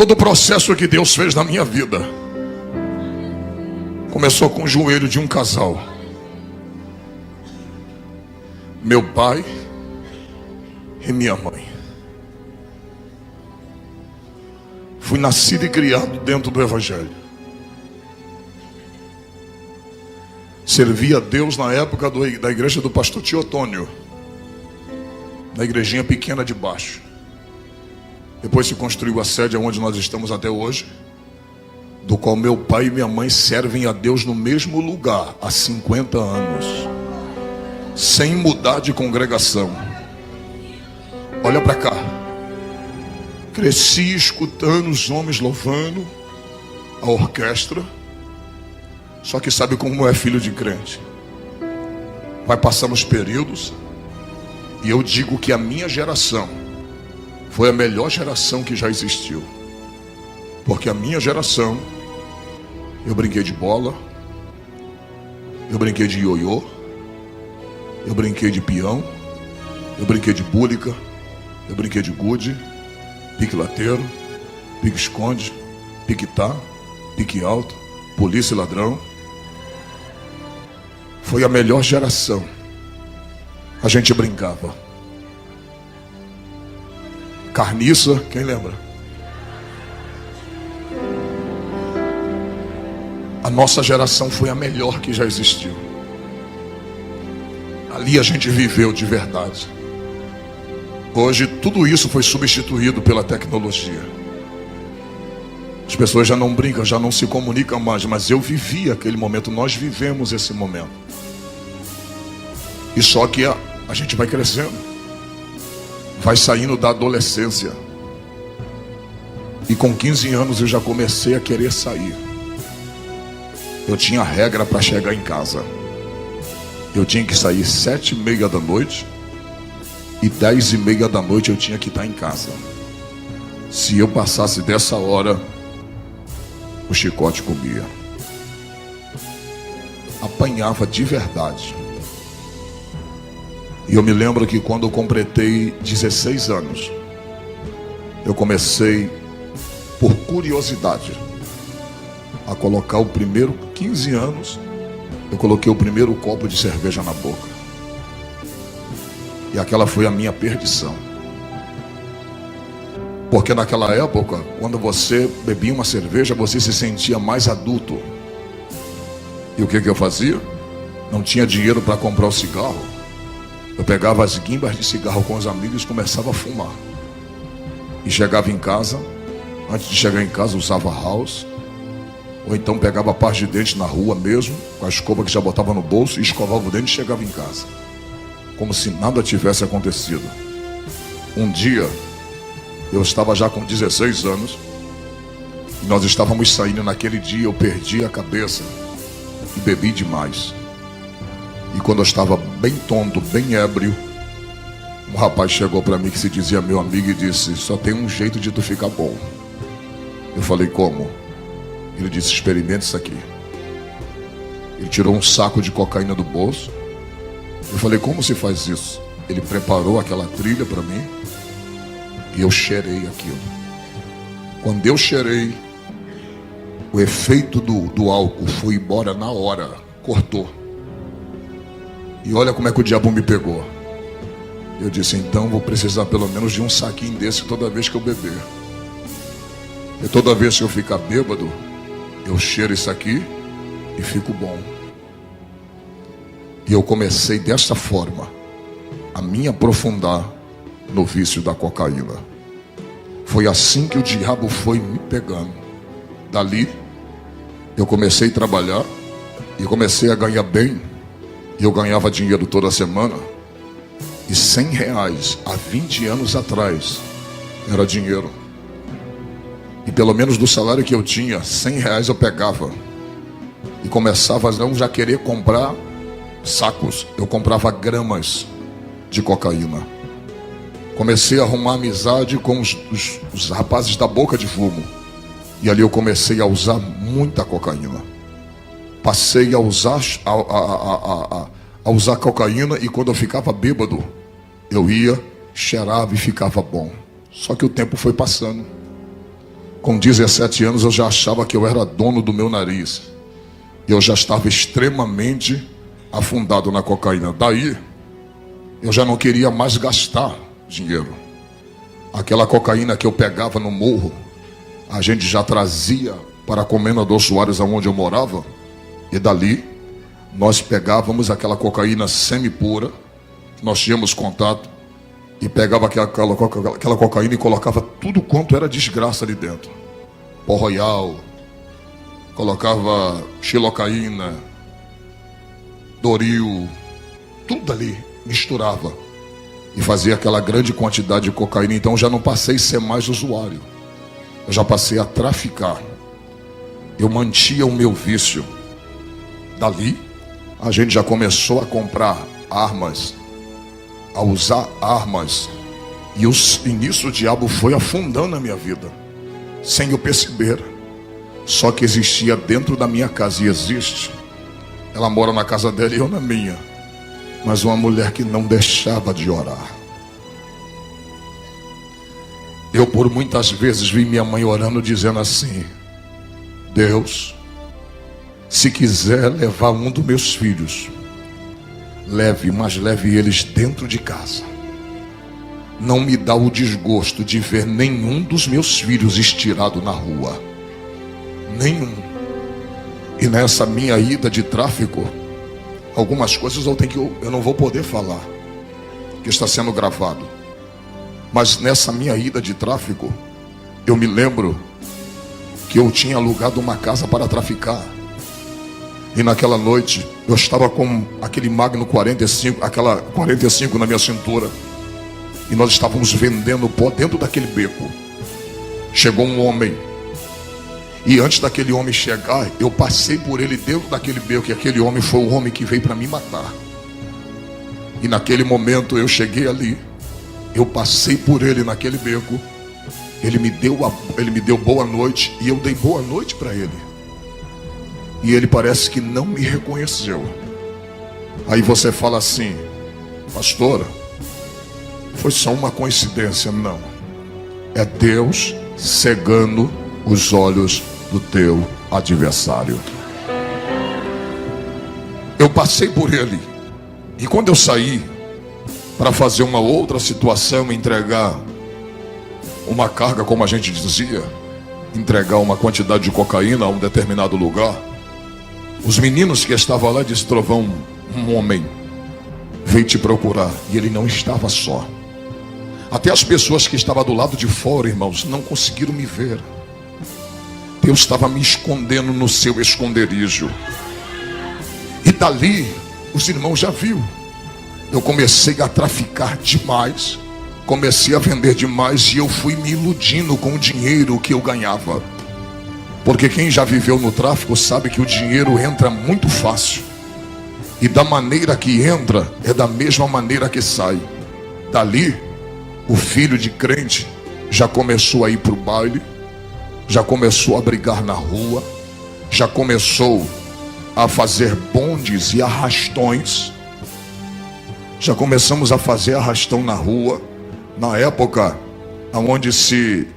Todo o processo que Deus fez na minha vida começou com o joelho de um casal. Meu pai e minha mãe. Fui nascido e criado dentro do Evangelho. Servi a Deus na época da igreja do pastor Teotônio, na igrejinha pequena de baixo. Depois se construiu a sede onde nós estamos até hoje, do qual meu pai e minha mãe servem a Deus no mesmo lugar há 50 anos, sem mudar de congregação. Olha para cá. Cresci escutando os homens louvando, a orquestra. Só que sabe como é filho de crente? Vai passando os períodos, e eu digo que a minha geração foi a melhor geração que já existiu. Porque a minha geração, eu brinquei de bola, eu brinquei de ioiô, eu brinquei de peão, eu brinquei de búlica, eu brinquei de gude, pique lateiro, pique esconde, pique tá, pique alto, polícia e ladrão. Foi a melhor geração. A gente brincava. Carniça, quem lembra? A nossa geração foi a melhor que já existiu. Ali a gente viveu de verdade. Hoje tudo isso foi substituído pela tecnologia. As pessoas já não brincam, já não se comunicam mais, mas eu vivi aquele momento, nós vivemos esse momento. E só que a gente vai crescendo, vai saindo da adolescência. E com 15 anos eu já comecei a querer sair. Eu tinha regra para chegar em casa. Eu tinha que sair 7h30 da noite, e 10h30 da noite eu tinha que estar em casa. Se eu passasse dessa hora, o chicote comia. Apanhava de verdade. E eu me lembro que quando eu completei 16 anos, eu comecei, por curiosidade, a colocar o primeiro, 15 anos, eu coloquei o primeiro copo de cerveja na boca. E aquela foi a minha perdição. Porque naquela época, quando você bebia uma cerveja, você se sentia mais adulto. E o que eu fazia? Não tinha dinheiro para comprar o cigarro. Eu pegava as guimbas de cigarro com os amigos e começava a fumar. E chegava em casa, antes de chegar em casa usava house, ou então pegava a parte de dente na rua mesmo, com a escova que já botava no bolso, e escovava o dente e chegava em casa, como se nada tivesse acontecido. Um dia, eu estava já com 16 anos, e nós estávamos saindo naquele dia, eu perdi a cabeça e bebi demais. E quando eu estava bem tonto, bem ébrio, um rapaz chegou para mim que se dizia meu amigo e disse: só tem um jeito de tu ficar bom. Eu falei: como? Ele disse: experimente isso aqui. Ele tirou um saco de cocaína do bolso. Eu falei: como se faz isso? Ele preparou aquela trilha para mim e eu cheirei aquilo. Quando eu cheirei, o efeito do álcool foi embora na hora, cortou. E olha como é que o diabo me pegou. Eu disse: então vou precisar pelo menos de um saquinho desse toda vez que eu beber. E toda vez que eu ficar bêbado, eu cheiro isso aqui e fico bom. E eu comecei dessa forma a me aprofundar no vício da cocaína. Foi assim que o diabo foi me pegando. Dali eu comecei a trabalhar e comecei a ganhar bem. E eu ganhava dinheiro toda semana. E R$100 há 20 anos atrás era dinheiro. E pelo menos do salário que eu tinha, R$100 eu pegava. E começava a não já querer comprar sacos. Eu comprava gramas de cocaína. Comecei a arrumar amizade com os rapazes da boca de fumo. E ali eu comecei a usar muita cocaína. Passei a usar cocaína, e quando eu ficava bêbado, eu ia, cheirava e ficava bom. Só que o tempo foi passando. Com 17 anos eu já achava que eu era dono do meu nariz. Eu já estava extremamente afundado na cocaína. Daí, eu já não queria mais gastar dinheiro. Aquela cocaína que eu pegava no morro, a gente já trazia para Comendador Soares, aonde eu morava. E dali, nós pegávamos aquela cocaína semi-pura, nós tínhamos contato, e pegava aquela cocaína e colocava tudo quanto era desgraça ali dentro. Pó Royal, colocava xilocaína, Doril, tudo ali, misturava. E fazia aquela grande quantidade de cocaína. Então já não passei a ser mais usuário. Eu já passei a traficar. Eu mantinha o meu vício. Dali, a gente já começou a comprar armas, a usar armas. E nisso o diabo foi afundando a minha vida, sem eu perceber. Só que existia dentro da minha casa, e existe. Ela mora na casa dela e eu na minha. Mas uma mulher que não deixava de orar. Eu por muitas vezes vi minha mãe orando, dizendo assim: Deus, se quiser levar um dos meus filhos, leve, mas leve eles dentro de casa. Não me dá o desgosto de ver nenhum dos meus filhos estirado na rua. Nenhum. E nessa minha ida de tráfico, algumas coisas eu não vou poder falar, que está sendo gravado. Mas nessa minha ida de tráfico, eu me lembro que eu tinha alugado uma casa para traficar. E naquela noite, eu estava com aquele Magno 45, aquela 45 na minha cintura. E nós estávamos vendendo pó dentro daquele beco. Chegou um homem. E antes daquele homem chegar, eu passei por ele dentro daquele beco. E aquele homem foi o homem que veio para me matar. E naquele momento eu cheguei ali. Eu passei por ele naquele beco. Ele me deu boa noite. E eu dei boa noite para ele. E ele parece que não me reconheceu. Aí você fala assim: pastora, foi só uma coincidência. Não. É Deus cegando os olhos do teu adversário. Eu passei por ele. E quando eu saí para fazer uma outra situação, entregar uma carga, como a gente dizia, entregar uma quantidade de cocaína a um determinado lugar, os meninos que estavam lá disseram: Trovão, um homem veio te procurar. E ele não estava só. Até as pessoas que estavam do lado de fora, irmãos, não conseguiram me ver. Deus estava me escondendo no seu esconderijo. E dali, os irmãos já viram. Eu comecei a traficar demais. Comecei a vender demais. E eu fui me iludindo com o dinheiro que eu ganhava. Porque quem já viveu no tráfico sabe que o dinheiro entra muito fácil. E da maneira que entra, é da mesma maneira que sai. Dali, o filho de crente já começou a ir para o baile. Já começou a brigar na rua. Já começou a fazer bondes e arrastões. Já começamos a fazer arrastão na rua. Na época, onde se...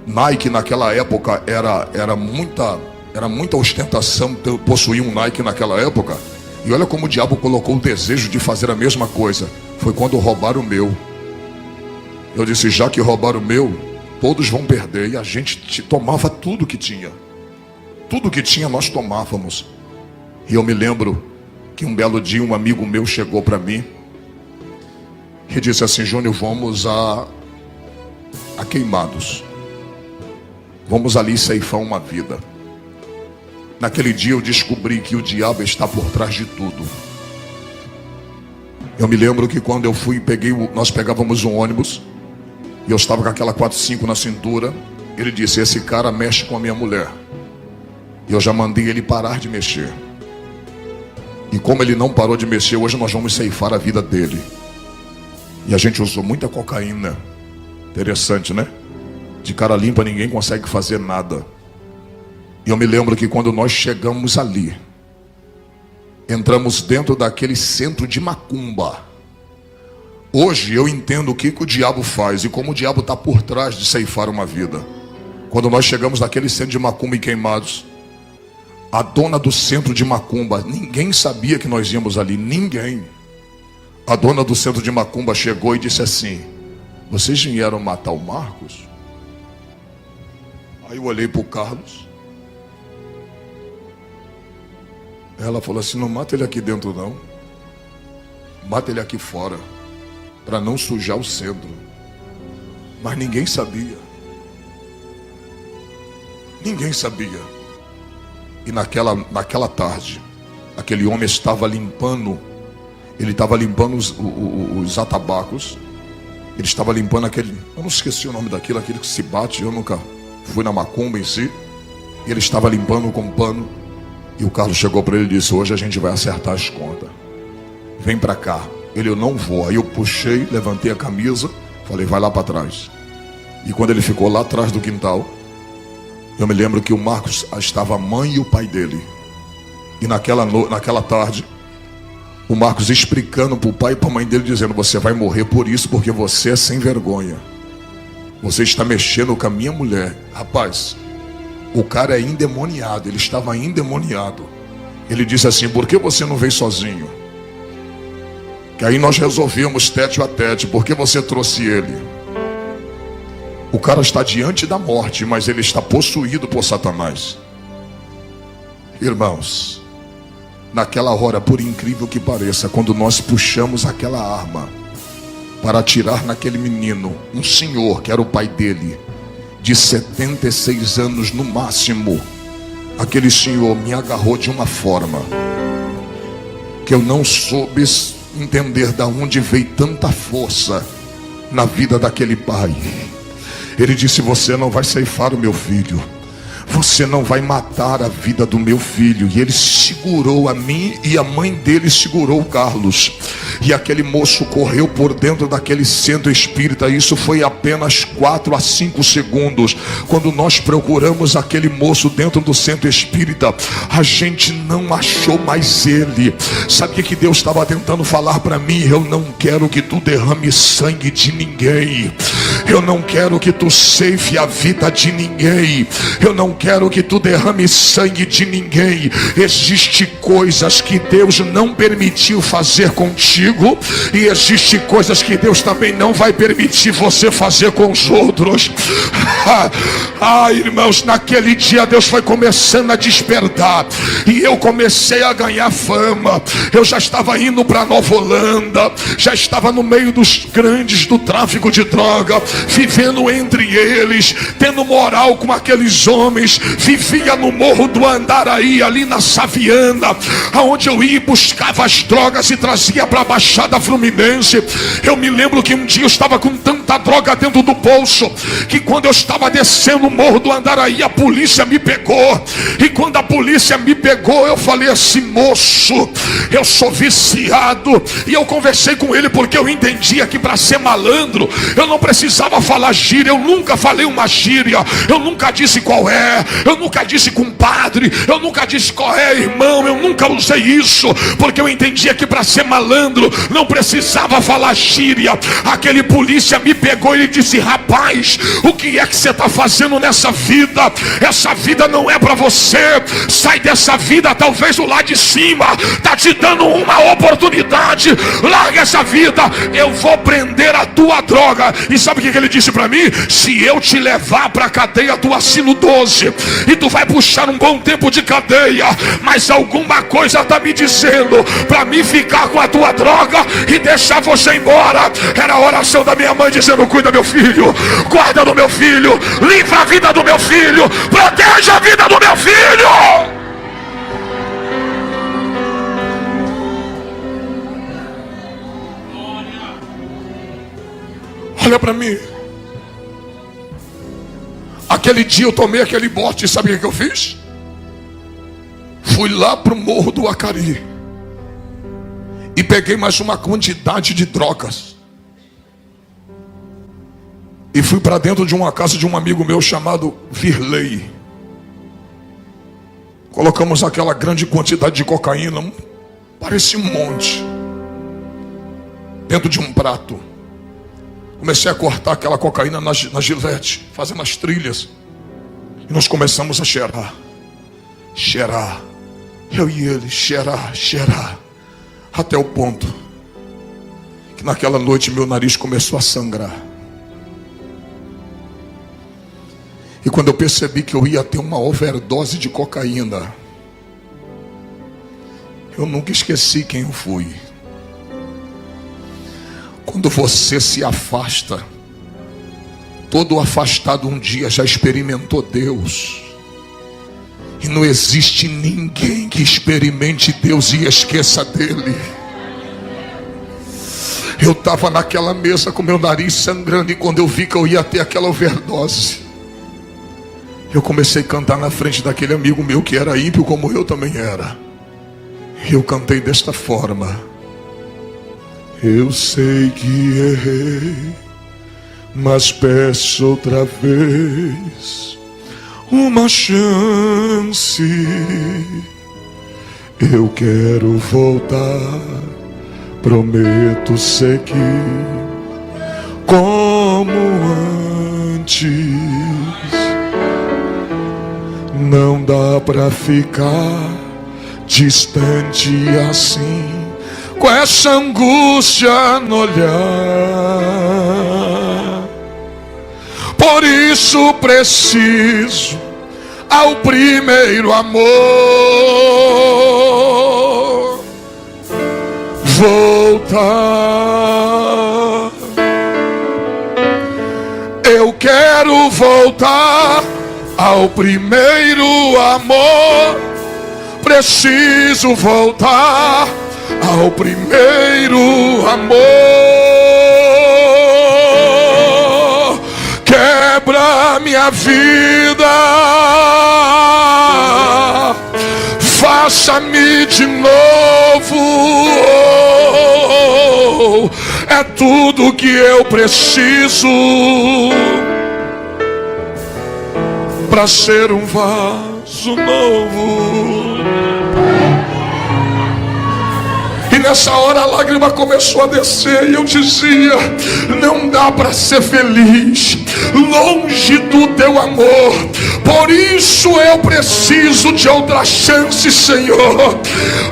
Nike naquela época era muita ostentação possuir um Nike naquela época. E olha como o diabo colocou o desejo de fazer a mesma coisa. Foi quando roubaram o meu. Eu disse: já que roubaram o meu, todos vão perder. E a gente tomava tudo que tinha. Tudo que tinha nós tomávamos. E eu me lembro que um belo dia um amigo meu chegou para mim e disse assim: Júnior, vamos a Queimados. Vamos ali ceifar uma vida. Naquele dia eu descobri que o diabo está por trás de tudo. Eu me lembro que quando eu fui, nós pegávamos um ônibus. E eu estava com aquela 45 na cintura. Ele disse: esse cara mexe com a minha mulher. E eu já mandei ele parar de mexer. E como ele não parou de mexer, hoje nós vamos ceifar a vida dele. E a gente usou muita cocaína. Interessante, né? De cara limpa ninguém consegue fazer nada. E eu me lembro que quando nós chegamos ali, entramos dentro daquele centro de macumba. Hoje eu entendo o que o diabo faz e como o diabo está por trás de ceifar uma vida. Quando nós chegamos naquele centro de macumba em Queimados, a dona do centro de macumba, ninguém sabia que nós íamos ali, ninguém. A dona do centro de macumba chegou e disse assim: vocês vieram matar o Marcos? Aí eu olhei para o Carlos. Ela falou assim: não mata ele aqui dentro não, mata ele aqui fora, para não sujar o centro. Mas ninguém sabia. Ninguém sabia. E naquela tarde, aquele homem estava limpando. Ele estava limpando os atabacos. Ele estava limpando aquele, eu não esqueci o nome daquilo, aquele que se bate. Eu nunca fui na macumba em si. Ele estava limpando com pano. E o Carlos chegou para ele e disse: hoje a gente vai acertar as contas, vem para cá. Ele: eu não vou. Aí eu puxei, levantei a camisa, falei: vai lá para trás. E quando ele ficou lá atrás do quintal, eu me lembro que o Marcos estava a mãe e o pai dele. E naquela tarde, o Marcos explicando para o pai e para a mãe dele, dizendo: você vai morrer por isso, porque você é sem vergonha. Você está mexendo com a minha mulher. Rapaz, o cara é endemoniado, ele estava endemoniado. Ele disse assim: por que você não veio sozinho? Que aí nós resolvemos tete a tete, por que você trouxe ele? O cara está diante da morte, mas ele está possuído por Satanás. Irmãos, naquela hora, por incrível que pareça, quando nós puxamos aquela arma para atirar naquele menino, um senhor que era o pai dele, de 76 anos no máximo, aquele senhor me agarrou de uma forma que eu não soube entender de onde veio tanta força na vida daquele pai. Ele disse: você não vai ceifar o meu filho, você não vai matar a vida do meu filho. E ele segurou a mim e a mãe dele segurou o Carlos. E aquele moço correu por dentro daquele centro espírita. Isso foi apenas 4 a 5 segundos. Quando nós procuramos aquele moço dentro do centro espírita, a gente não achou mais ele. Sabe o que Deus estava tentando falar para mim? Eu não quero que tu derrame sangue de ninguém. Eu não quero que tu ceife a vida de ninguém. Eu não quero que tu derrame sangue de ninguém. Existem coisas que Deus não permitiu fazer contigo, e existem coisas que Deus também não vai permitir você fazer com os outros. Irmãos, naquele dia Deus foi começando a despertar, e eu comecei a ganhar fama. Eu já estava indo para Nova Holanda, já estava no meio dos grandes do tráfico de droga, vivendo entre eles, tendo moral com aqueles homens. Vivia no Morro do Andaraí, ali na Saviana, aonde eu ia e buscava as drogas e trazia para a Baixada Fluminense. Eu me lembro que um dia eu estava com tanta droga dentro do bolso, que quando eu estava descendo o Morro do Andaraí, a polícia me pegou. E quando a polícia me pegou, eu falei assim: moço, eu sou viciado. E eu conversei com ele, porque eu entendia que para ser malandro eu não precisava falar gíria. Eu nunca falei uma gíria, eu nunca disse qual é, eu nunca disse compadre, eu nunca disse qual é, irmão. Eu nunca usei isso, porque eu entendia que para ser malandro não precisava falar gíria. Aquele polícia me pegou e ele disse: rapaz, o que é que você está fazendo nessa vida? Essa vida não é para você. Sai dessa vida. Talvez o lá de cima está te dando uma oportunidade. Larga essa vida. Eu vou prender a tua droga. E sabe o que ele disse para mim? Se eu te levar para a cadeia, tu assina o 12 e tu vai puxar um bom tempo de cadeia, mas alguma coisa está me dizendo para mim ficar com a tua droga e deixar você embora. Era a oração da minha mãe dizendo: cuida meu filho, guarda do meu filho, livra a vida do meu filho, proteja a vida do meu filho. Olha para mim. Aquele dia eu tomei aquele bote, sabe o que eu fiz? Fui lá para o Morro do Acari e peguei mais uma quantidade de drogas e fui para dentro de uma casa de um amigo meu chamado Virley. Colocamos aquela grande quantidade de cocaína, parecia um monte, dentro de um prato. Comecei a cortar aquela cocaína na gilete, fazendo as trilhas. E nós começamos a cheirar. Cheirar. Eu e ele, cheirar, cheirar. Até o ponto que naquela noite meu nariz começou a sangrar. E quando eu percebi que eu ia ter uma overdose de cocaína, eu nunca esqueci quem eu fui. Quando você se afasta, todo afastado um dia já experimentou Deus. E não existe ninguém que experimente Deus e esqueça dele. Eu estava naquela mesa com meu nariz sangrando, e quando eu vi que eu ia ter aquela overdose, eu comecei a cantar na frente daquele amigo meu que era ímpio como eu também era. Eu cantei desta forma: eu sei que errei, mas peço outra vez uma chance. Eu quero voltar, prometo seguir como antes. Não dá pra ficar distante assim, com essa angústia no olhar. Por isso preciso ao primeiro amor voltar. Eu quero voltar ao primeiro amor. Preciso voltar ao primeiro amor. Quebra minha vida, faça-me de novo. É tudo que eu preciso para ser um vaso novo. E nessa hora a lágrima começou a descer, e eu dizia: não dá para ser feliz longe do teu amor. Por isso eu preciso de outra chance, Senhor.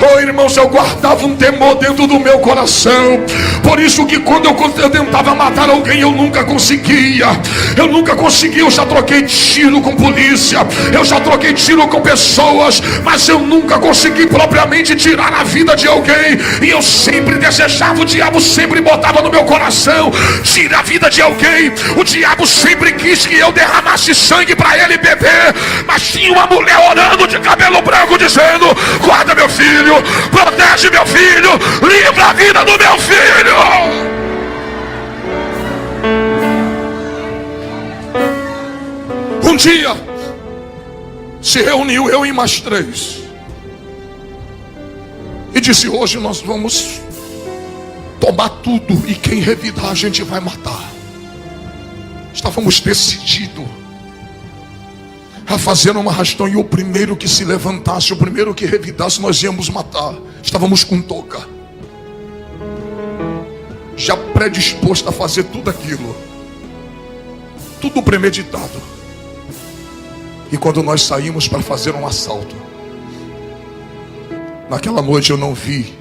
Oh, irmãos, eu guardava um temor dentro do meu coração. Por isso que quando eu tentava matar alguém, eu nunca conseguia. Eu já troquei tiro com polícia, eu já troquei tiro com pessoas, mas eu nunca consegui propriamente tirar a vida de alguém. E eu sempre desejava, o diabo sempre botava no meu coração: tira a vida de alguém. O diabo sempre quis que eu derramasse sangue para ele beber. Mas tinha uma mulher orando de cabelo branco dizendo: guarda meu filho, protege meu filho, livra a vida do meu filho. Um dia se reuniu eu e mais 3 e disse: hoje nós vamos tomar tudo, e quem revidar a gente vai matar. Estávamos decididos a fazer uma arrastão, e o primeiro que se levantasse, o primeiro que revidasse, nós íamos matar. Estávamos com touca, já predisposto a fazer tudo aquilo, tudo premeditado. E quando nós saímos para fazer um assalto, naquela noite eu não vi,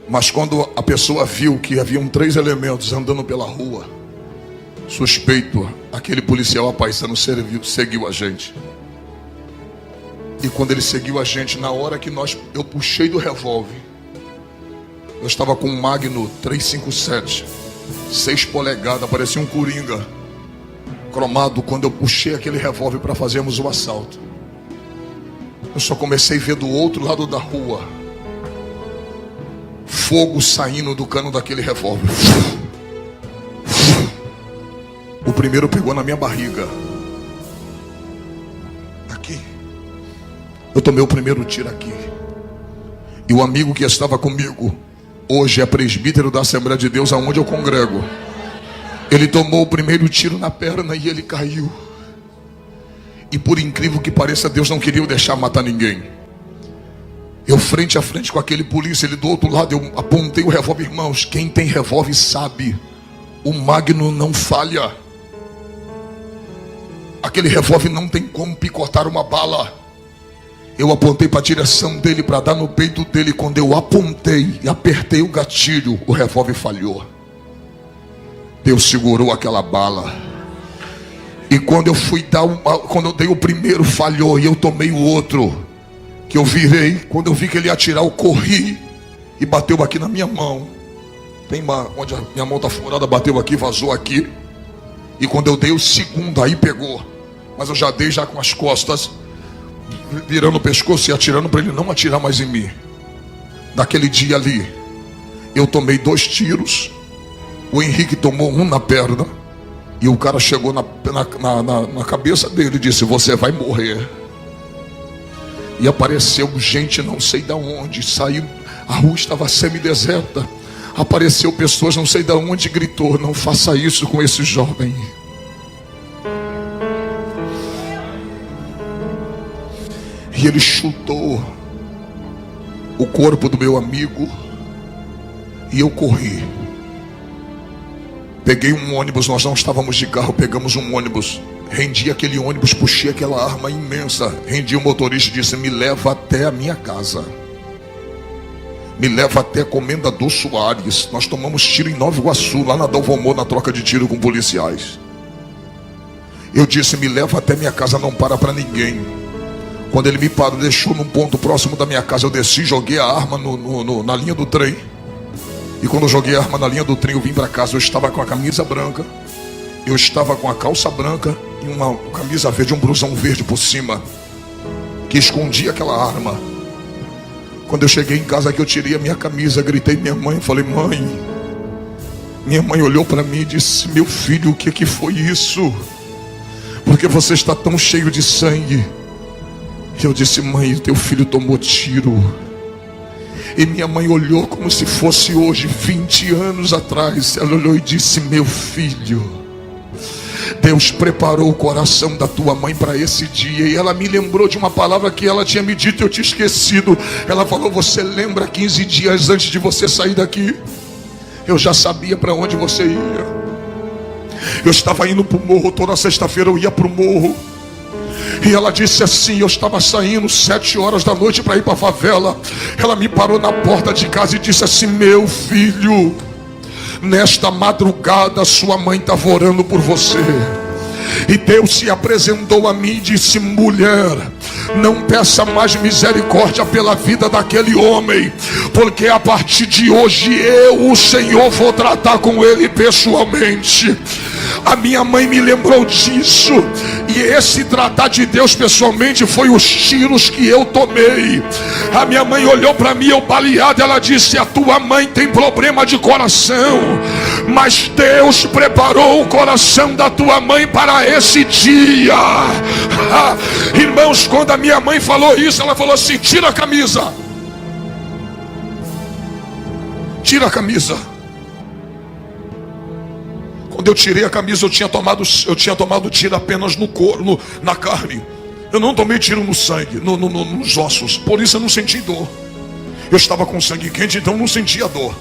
mas quando a pessoa viu que haviam 3 elementos andando pela rua, suspeito, aquele policial apaisano seguiu a gente. E quando ele seguiu a gente, na hora que eu puxei do revólver, eu estava com um Magno 357, 6 polegadas, parecia um coringa cromado. Quando eu puxei aquele revólver para fazermos o assalto, eu só comecei a ver do outro lado da rua fogo saindo do cano daquele revólver. O primeiro pegou na minha barriga, aqui. Eu tomei o primeiro tiro aqui. E o amigo que estava comigo hoje é presbítero da Assembleia de Deus, aonde eu congrego. Ele tomou o primeiro tiro na perna e ele caiu. E por incrível que pareça, Deus não queria deixar matar ninguém. Eu frente a frente com aquele polícia, ele do outro lado, eu apontei o revólver. Irmãos, quem tem revólver sabe, o Magno não falha. Aquele revólver não tem como picotar uma bala. Eu apontei para a direção dele para dar no peito dele. Quando eu apontei e apertei o gatilho, o revólver falhou. Deus segurou aquela bala. E quando eu fui dar quando eu dei o primeiro, falhou, e eu tomei o outro, que eu virei, quando eu vi que ele ia atirar, eu corri e bateu aqui na minha mão. Tem onde a minha mão está furada, bateu aqui, vazou aqui. E quando eu dei o segundo, aí pegou. Mas eu já dei já com as costas, virando o pescoço e atirando para ele não atirar mais em mim. Naquele dia ali, eu tomei 2 tiros. O Henrique tomou um na perna. E o cara chegou na cabeça dele e disse: você vai morrer. E apareceu gente não sei de onde. Saiu, a rua estava semideserta. Apareceu pessoas não sei de onde, gritou: não faça isso com esse jovem. E ele chutou o corpo do meu amigo. E eu corri. Peguei um ônibus, nós não estávamos de carro, pegamos um ônibus. Rendi aquele ônibus, puxei aquela arma imensa. Rendi o motorista e disse: me leva até a minha casa. Me leva até Comendador Soares. Nós tomamos tiro em Nova Iguaçu, lá na Dalvomor, na troca de tiro com policiais. Eu disse: me leva até minha casa, não para ninguém. Quando ele me parou, deixou num ponto próximo da minha casa, eu desci, joguei a arma na linha do trem. E quando eu joguei a arma na linha do trem, eu vim para casa. Eu estava com a camisa branca, eu estava com a calça branca e uma camisa verde, um blusão verde por cima, que escondia aquela arma. Quando eu cheguei em casa, que eu tirei a minha camisa, gritei minha mãe, falei: mãe. Minha mãe olhou para mim e disse: meu filho, o que foi isso? Porque você está tão cheio de sangue? E eu disse: mãe, teu filho tomou tiro. E minha mãe olhou como se fosse hoje, 20 anos atrás. Ela olhou e disse: meu filho, Deus preparou o coração da tua mãe para esse dia. E ela me lembrou de uma palavra que ela tinha me dito e eu tinha esquecido. Ela falou: você lembra 15 dias antes de você sair daqui? Eu já sabia para onde você ia. Eu estava indo para o morro, toda sexta-feira eu ia para o morro. E ela disse assim: eu estava saindo 7 horas da noite para ir para a favela. Ela me parou na porta de casa e disse assim: meu filho, nesta madrugada sua mãe estava orando por você. E Deus se apresentou a mim e disse: mulher, não peça mais misericórdia pela vida daquele homem, porque a partir de hoje eu, o Senhor, vou tratar com ele pessoalmente. A minha mãe me lembrou disso. E esse tratar de Deus pessoalmente foi os tiros que eu tomei. A minha mãe olhou para mim, eu baleado. Ela disse: a tua mãe tem problema de coração, mas Deus preparou o coração da tua mãe para esse dia. Irmãos, quando a minha mãe falou isso, ela falou assim: tira a camisa. Tira a camisa. Quando eu tirei a camisa, eu tinha tomado tiro apenas no corpo, na carne. Eu não tomei tiro no sangue, nos ossos. Por isso eu não senti dor. Eu estava com sangue quente, então não sentia dor.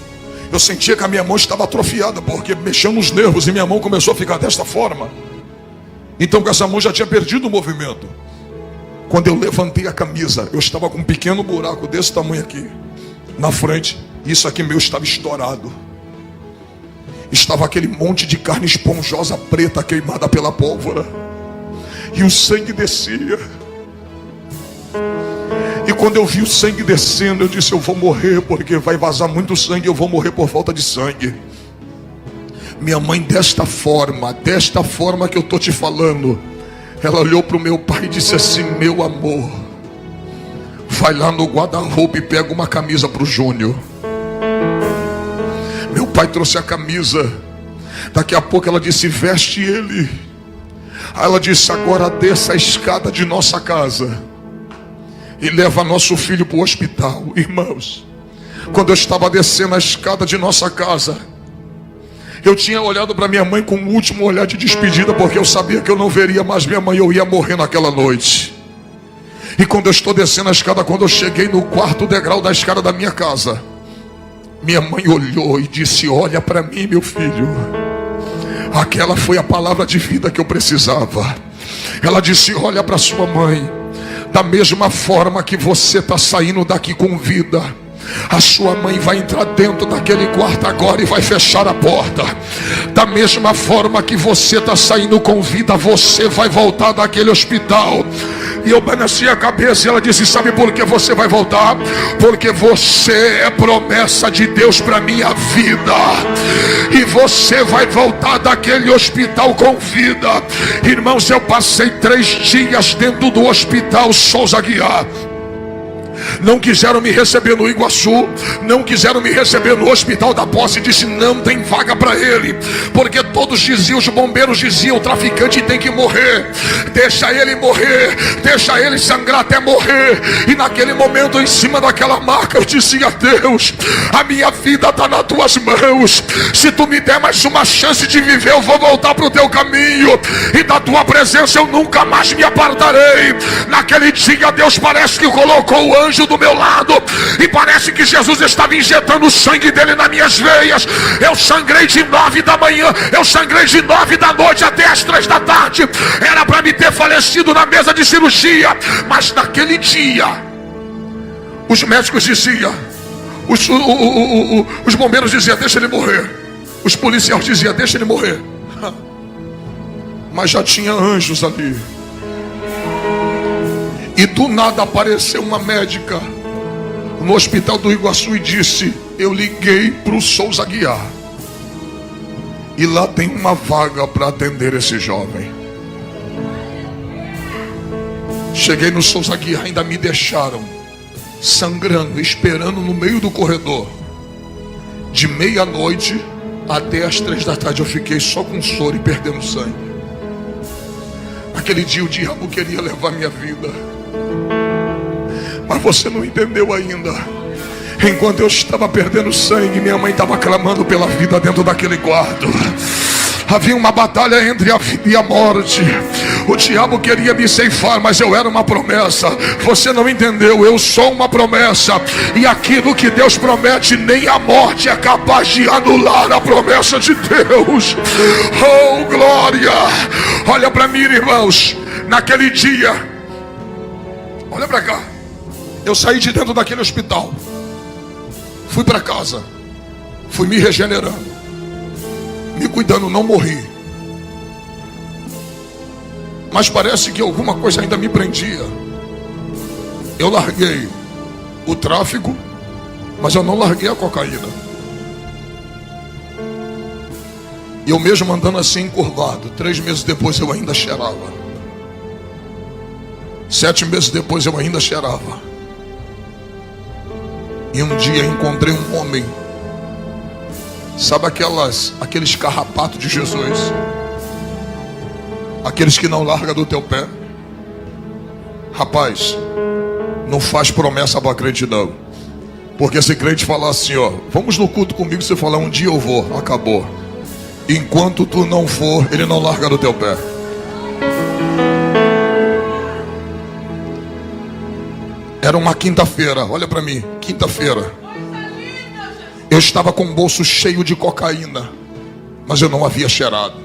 Eu sentia que a minha mão estava atrofiada, porque mexeu nos nervos e minha mão começou a ficar desta forma. Então com essa mão já tinha perdido o movimento. Quando eu levantei a camisa, eu estava com um pequeno buraco desse tamanho aqui na frente. Isso aqui meu estava estourado. Estava aquele monte de carne esponjosa preta queimada pela pólvora. E o sangue descia. E quando eu vi o sangue descendo, eu disse: eu vou morrer, porque vai vazar muito sangue, eu vou morrer por falta de sangue. Minha mãe, desta forma que eu estou te falando, ela olhou para o meu pai e disse assim: meu amor, vai lá no guarda-roupa e pega uma camisa para o Júnior. Meu pai trouxe a camisa. Daqui a pouco ela disse: veste ele. Aí ela disse: agora desça a escada de nossa casa e leva nosso filho para o hospital. Irmãos, quando eu estava descendo a escada de nossa casa, eu tinha olhado para minha mãe com um último olhar de despedida, porque eu sabia que eu não veria mais minha mãe, eu ia morrer naquela noite. E quando eu estou descendo a escada, quando eu cheguei no 4º degrau da escada da minha casa, minha mãe olhou e disse: olha para mim, meu filho. Aquela foi a palavra de vida que eu precisava. Ela disse: olha para sua mãe, da mesma forma que você está saindo daqui com vida, a sua mãe vai entrar dentro daquele quarto agora e vai fechar a porta. Da mesma forma que você está saindo com vida, você vai voltar daquele hospital. E eu balançei a cabeça e ela disse: sabe por que você vai voltar? Porque você é promessa de Deus para minha vida. E você vai voltar daquele hospital com vida. Irmãos, eu passei 3 dias dentro do hospital Souza Aguiar. Não quiseram me receber no Iguaçu, não quiseram me receber no Hospital da Posse. Disse: não tem vaga para ele, porque todos diziam, os bombeiros diziam: o traficante tem que morrer, deixa ele morrer, deixa ele sangrar até morrer. E naquele momento, em cima daquela marca, eu dizia: Deus, a minha vida está nas tuas mãos. Se tu me der mais uma chance de viver, eu vou voltar para o teu caminho, e da tua presença eu nunca mais me apartarei. Naquele dia, Deus parece que colocou o anjo do meu lado, e parece que Jesus estava injetando o sangue dele nas minhas veias. Eu sangrei de 9 da manhã, eu sangrei de 9 da noite até as 3 da tarde. Era para me ter falecido na mesa de cirurgia, mas naquele dia os médicos diziam, os bombeiros diziam: deixa ele morrer. Os policiais diziam: deixa ele morrer. Mas já tinha anjos ali. E do nada apareceu uma médica no hospital do Iguaçu e disse: eu liguei para o Souza Aguiar, e lá tem uma vaga para atender esse jovem. Cheguei no Souza Aguiar, ainda me deixaram sangrando, esperando no meio do corredor. De meia-noite até as 3 da tarde eu fiquei só com soro e perdendo sangue. Naquele dia o diabo queria levar minha vida, mas você não entendeu ainda. Enquanto eu estava perdendo sangue, minha mãe estava clamando pela vida dentro daquele quarto. Havia uma batalha entre a vida e a morte. O diabo queria me ceifar, mas eu era uma promessa. Você não entendeu, eu sou uma promessa. E aquilo que Deus promete, nem a morte é capaz de anular a promessa de Deus. Oh, glória! Olha para mim, irmãos. Naquele dia, olha para cá, eu saí de dentro daquele hospital, fui para casa, fui me regenerando, me cuidando, não morri. Mas parece que alguma coisa ainda me prendia. Eu larguei o tráfico, mas eu não larguei a cocaína. E eu mesmo andando assim encurvado, 3 meses depois eu ainda cheirava. 7 meses depois eu ainda cheirava. E um dia encontrei um homem, sabe aqueles carrapatos de Jesus, aqueles que não largam do teu pé. Rapaz, não faz promessa para crente não, porque se crente falar assim: ó, vamos no culto comigo, você falar um dia eu vou, acabou. Enquanto tu não for, ele não larga do teu pé. Era uma quinta-feira, olha para mim, quinta-feira. Eu estava com o bolso cheio de cocaína, mas eu não havia cheirado.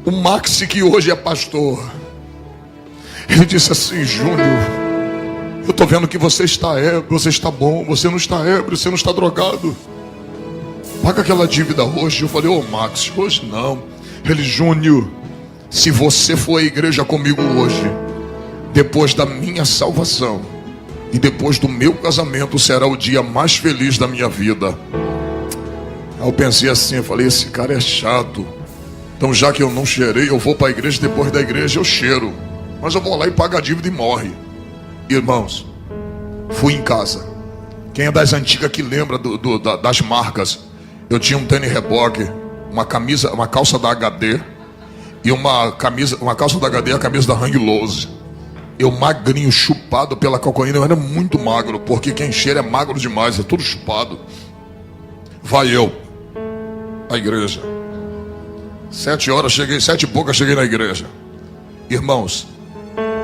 O Maxi, que hoje é pastor, ele disse assim: Júnior, eu estou vendo que você está ébrio, você está bom, você não está ébrio, você não está drogado. Paga aquela dívida hoje. Eu falei: ô Max, hoje não. Ele: Júnior, se você for à igreja comigo hoje, depois da minha salvação e depois do meu casamento, será o dia mais feliz da minha vida. Aí eu pensei assim, eu falei: esse cara é chato. Então já que eu não cheirei, eu vou para a igreja, depois da igreja eu cheiro. Mas eu vou lá e pago a dívida e morre. Irmãos, fui em casa. Quem é das antigas que lembra das marcas? Eu tinha um tênis reboque, uma calça da HD e uma calça da HD e a camisa da Hang Loose. Eu magrinho, chupado pela cocaína. Eu era muito magro, porque quem cheira é magro demais, é tudo chupado. Vai eu à igreja. 7 horas cheguei, 7 e pouca cheguei na igreja. Irmãos,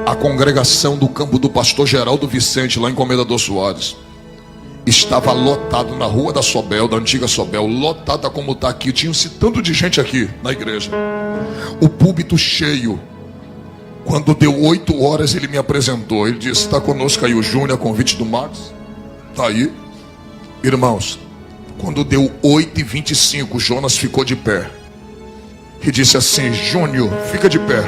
a congregação do campo do pastor Geraldo Vicente, lá em Comendador Soares. Estava lotado na rua da Sobel, da antiga Sobel, lotada como está aqui. Tinha-se tanto de gente aqui na igreja. O púlpito cheio. Quando deu 8 horas, ele me apresentou. Ele disse: está conosco aí o Júnior, a convite do Max. Está aí. Irmãos, quando deu 8h25, Jonas ficou de pé. E disse assim: Júnior, fica de pé.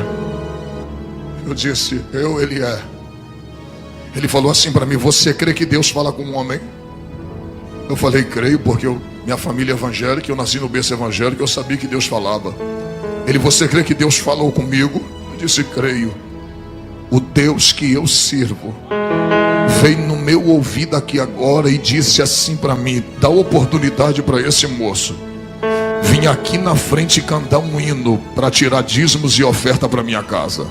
Eu disse: ele é. Ele falou assim para mim: você crê que Deus fala com um homem? Eu falei: creio, porque minha família é evangélica, eu nasci no berço evangélico, eu sabia que Deus falava. Ele: você crê que Deus falou comigo? Eu disse: creio. O Deus que eu sirvo veio no meu ouvido aqui agora e disse assim para mim: dá oportunidade para esse moço vim aqui na frente cantar um hino para tirar dízimos e oferta para minha casa.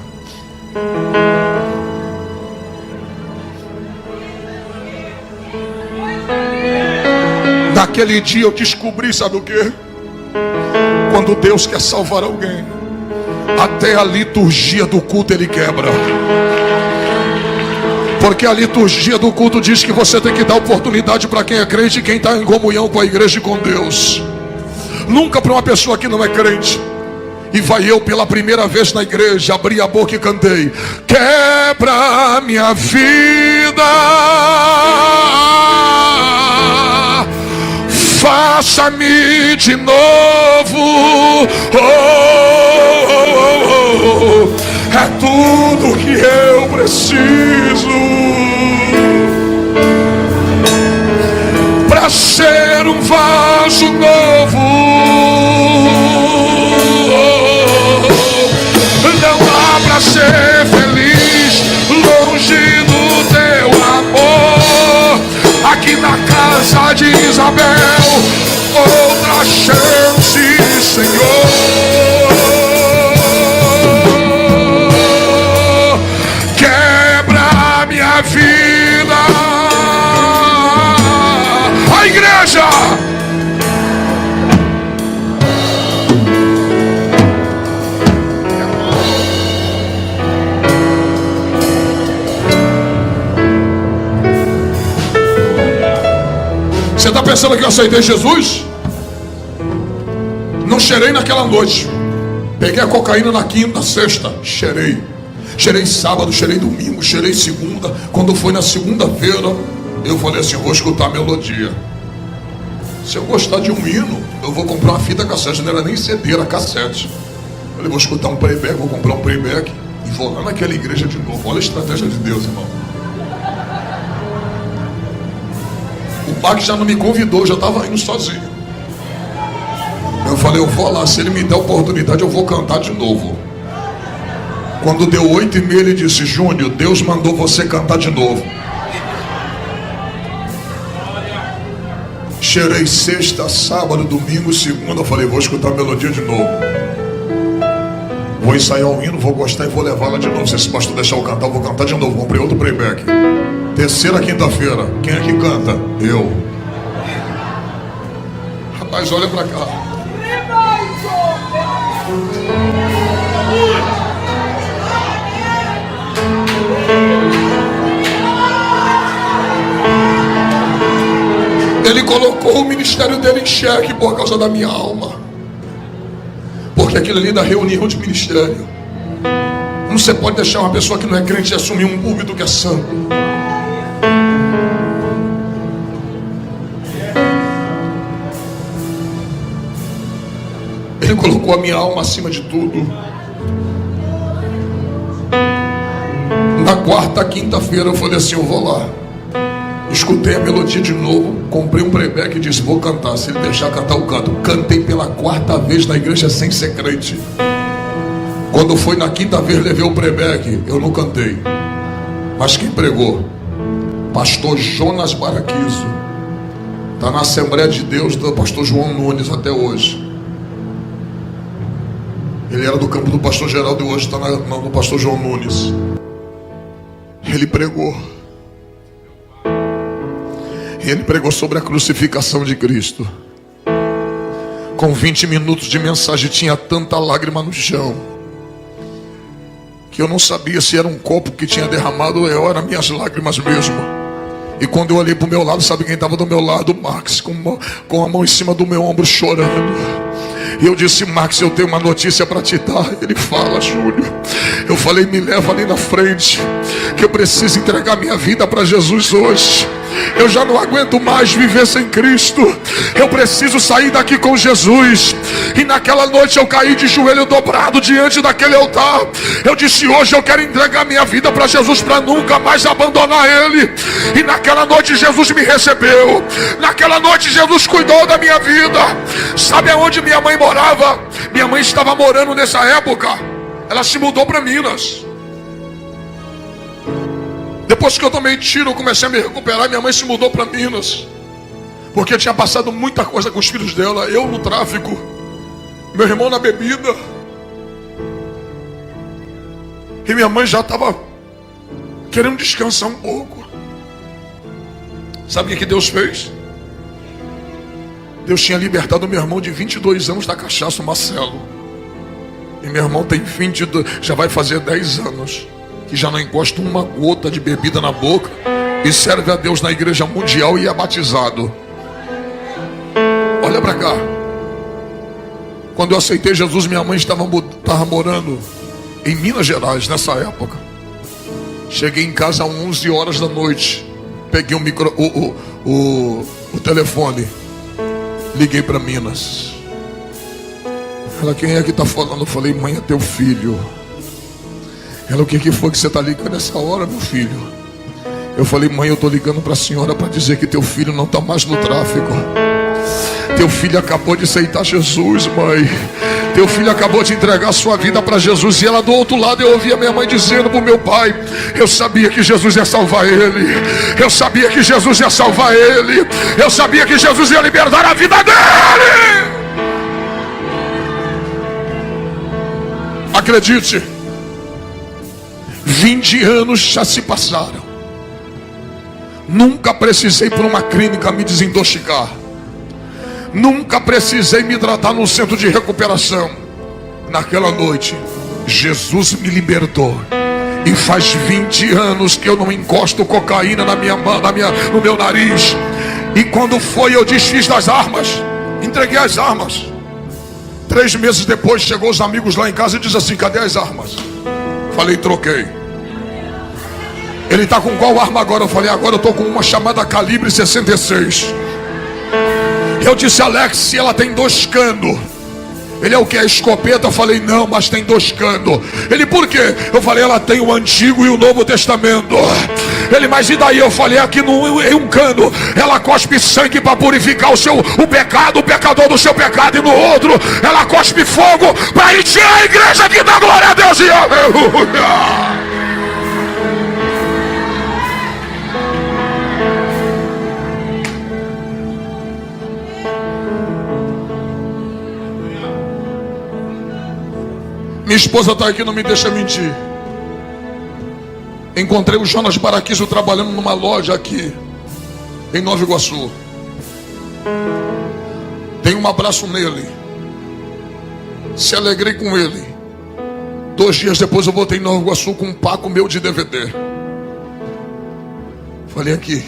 Naquele dia eu descobri, sabe o que? Quando Deus quer salvar alguém, até a liturgia do culto ele quebra. Porque a liturgia do culto diz que você tem que dar oportunidade para quem é crente e quem está em comunhão com a igreja e com Deus. Nunca para uma pessoa que não é crente. E vai eu pela primeira vez na igreja, abri a boca e cantei: quebra minha vida, faça-me de novo, é tudo que eu preciso para ser um vaso novo. Não dá para ser feliz longe do teu amor. Aqui na casa de Isabel, outra chance, Senhor. Quebra minha vida. A igreja. Você está pensando que eu aceitei Jesus? Não cheirei naquela noite. Peguei a cocaína na quinta, sexta, cheirei. Cheirei sábado, cheirei domingo, cheirei segunda. Quando foi na segunda-feira, eu falei assim: vou escutar a melodia. Se eu gostar de um hino, eu vou comprar uma fita cassete. Não era nem CD, era cassete. Eu falei: vou escutar um playback, vou comprar um playback e vou lá naquela igreja de novo. Olha a estratégia de Deus, irmão. O Max já não me convidou, eu já estava indo sozinho. Eu falei: eu vou lá, se ele me der oportunidade eu vou cantar de novo. Quando deu 8h30 ele disse: Júnior, Deus mandou você cantar de novo. Cheirei sexta, sábado, domingo, segunda. Eu falei: vou escutar a melodia de novo. Vou ensaiar o hino, vou gostar e vou levá-la de novo. Se esse pastor deixar eu cantar, eu vou cantar de novo. Comprei outro playback. Terceira quinta-feira, quem é que canta? Eu. Rapaz, olha pra cá. Ele colocou o ministério dele em xeque por causa da minha alma. Porque aquilo ali da reunião de ministério, não você pode deixar uma pessoa que não é crente assumir um púlpito que é santo. Ele colocou a minha alma acima de tudo. Na quarta, quinta-feira eu falei assim: eu vou lá. Escutei a melodia de novo, comprei um playback e disse: vou cantar, se ele deixar cantar eu canto. Cantei pela quarta vez na igreja sem ser crente. Quando foi na quinta vez levei o playback, eu não cantei. Mas quem pregou? Pastor Jonas Baraquizo. Está na Assembleia de Deus do pastor João Nunes até hoje. Ele era do campo do pastor Geraldo e hoje está no pastor João Nunes. Ele pregou. Ele pregou sobre a crucificação de Cristo. Com 20 minutos de mensagem tinha tanta lágrima no chão que eu não sabia se era um copo que tinha derramado ou eram minhas lágrimas mesmo. E quando eu olhei para o meu lado, sabe quem estava do meu lado? O Max, com a mão em cima do meu ombro, chorando. E eu disse: Max, eu tenho uma notícia para te dar. Ele fala: Júlio. Eu falei: me leva ali na frente, que eu preciso entregar minha vida para Jesus hoje. Eu já não aguento mais viver sem Cristo. Eu preciso sair daqui com Jesus. E naquela noite eu caí de joelho dobrado diante daquele altar. Eu disse: hoje eu quero entregar minha vida para Jesus, para nunca mais abandonar Ele. E naquela noite Jesus me recebeu. Naquela noite Jesus cuidou da minha vida. Sabe aonde minha mãe morava? Minha mãe estava morando nessa época. Ela se mudou para Minas. Depois que eu tomei tiro, eu comecei a me recuperar. Minha mãe se mudou para Minas, porque tinha passado muita coisa com os filhos dela. Eu no tráfico, meu irmão na bebida. E minha mãe já estava querendo descansar um pouco. Sabe o que Deus fez? Deus tinha libertado meu irmão de 22 anos da cachaça, o Marcelo. E meu irmão tem 22, já vai fazer 10 anos, que já não encosta uma gota de bebida na boca e serve a Deus na igreja mundial e é batizado. Olha para cá. Quando eu aceitei Jesus, minha mãe estava morando em Minas Gerais nessa época. Cheguei em casa às 11 horas da noite. Peguei o telefone. Liguei para Minas. Ela: quem é que está falando? Eu falei: mãe, é teu filho. Ela: o que foi que você está ligando nessa hora, meu filho? Eu falei: mãe, eu estou ligando para a senhora para dizer que teu filho não está mais no tráfico. Teu filho acabou de aceitar Jesus, mãe. Teu filho acabou de entregar a sua vida para Jesus. E ela do outro lado, eu ouvia minha mãe dizendo para o meu pai: eu sabia que Jesus ia salvar ele. Eu sabia que Jesus ia salvar ele. Eu sabia que Jesus ia libertar a vida dele. Acredite, 20 anos já se passaram. Nunca precisei ir para uma clínica me desintoxicar. Nunca precisei me tratar num centro de recuperação. Naquela noite, Jesus me libertou. E faz 20 anos que eu não encosto cocaína no meu nariz. E quando foi, eu desfiz das armas. Entreguei as armas. 3 meses depois, chegou os amigos lá em casa e diz assim: cadê as armas? Falei: troquei. Ele está com qual arma agora? Eu falei: agora eu estou com uma chamada calibre 66. Eu disse: Alex, se ela tem 2 canos. Ele: é o que? A escopeta? Eu falei: não, mas tem 2 canos. Ele: por quê? Eu falei: ela tem o Antigo e o Novo Testamento. Ele: mas e daí? Eu falei: aqui em um cano ela cospe sangue para purificar o pecado, o pecador do seu pecado, e no outro ela cospe fogo para encher a igreja que dá glória a Deus e aleluia. Minha esposa está aqui, não me deixa mentir. Encontrei o Jonas Baraquizo trabalhando numa loja aqui em Nova Iguaçu. Dei um abraço nele. Se alegrei com ele. 2 dias depois eu voltei em Nova Iguaçu com um paco meu de DVD. Falei: aqui,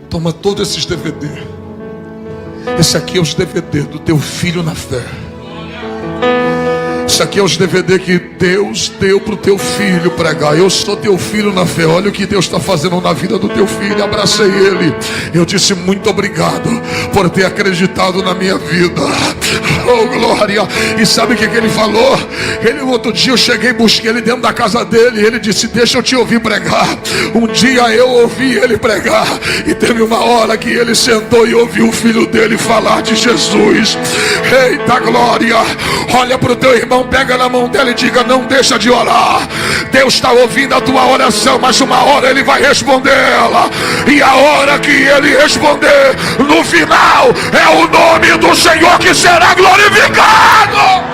toma todos esses DVD. Esse aqui é os DVD do teu filho na fé. Isso aqui é os DVD que Deus deu para o teu filho pregar. Eu sou teu filho na fé. Olha o que Deus está fazendo na vida do teu filho. Abracei ele. Eu disse: muito obrigado por ter acreditado na minha vida. Oh, glória. E sabe o que ele falou? Outro dia eu cheguei e busquei ele dentro da casa dele. Ele disse: deixa eu te ouvir pregar. Um dia eu ouvi ele pregar. E teve uma hora que ele sentou e ouviu o filho dele falar de Jesus. Eita glória. Olha para o teu irmão, pega na mão dela e diga: não deixa de orar. Deus está ouvindo a tua oração, mas uma hora ele vai responder ela. E a hora que ele responder, no final, é o nome do Senhor que será glorificado.